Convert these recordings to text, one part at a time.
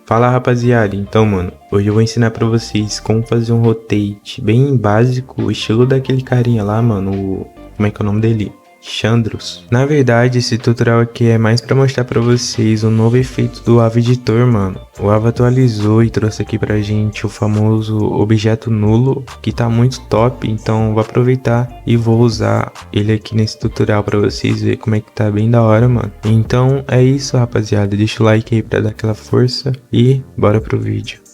Fala rapaziada, então mano, hoje eu vou ensinar pra vocês como fazer um rotate bem básico, estilo daquele carinha lá, mano, como é que é o nome dele? Xandros. Na verdade, esse tutorial aqui é mais pra mostrar pra vocês o novo efeito do AVU Editor, mano. O AVU atualizou e trouxe aqui pra gente o famoso objeto nulo, que tá muito top, então vou aproveitar e vou usar ele aqui nesse tutorial pra vocês verem como é que tá bem da hora, mano. Então é isso, rapaziada, deixa o like aí pra dar aquela força e bora pro vídeo.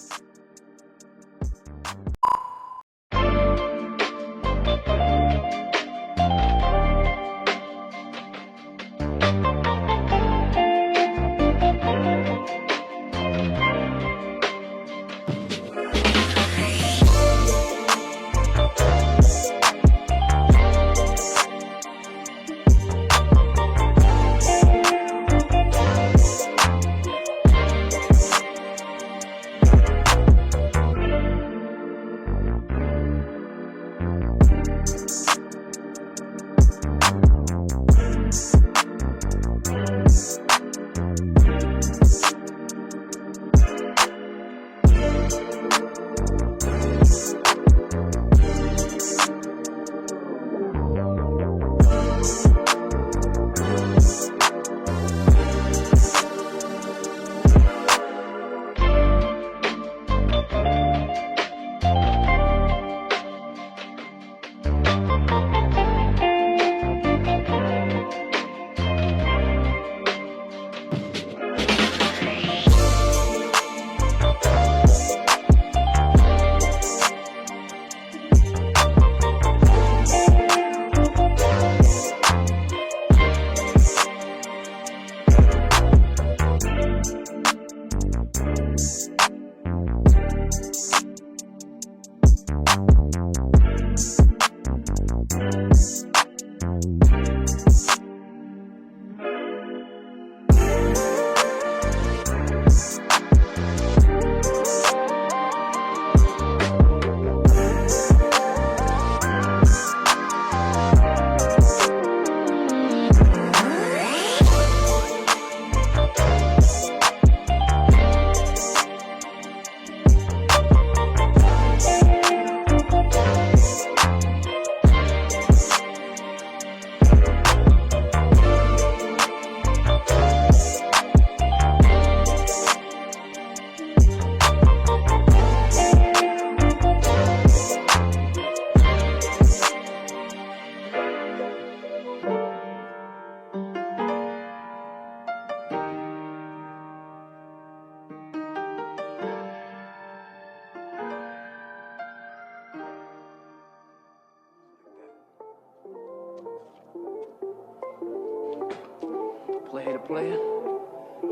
Player to player,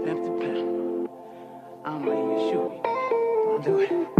pimp to pimp. I'm letting you shoot me. Don't do it.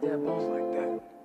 that, boss. Like that.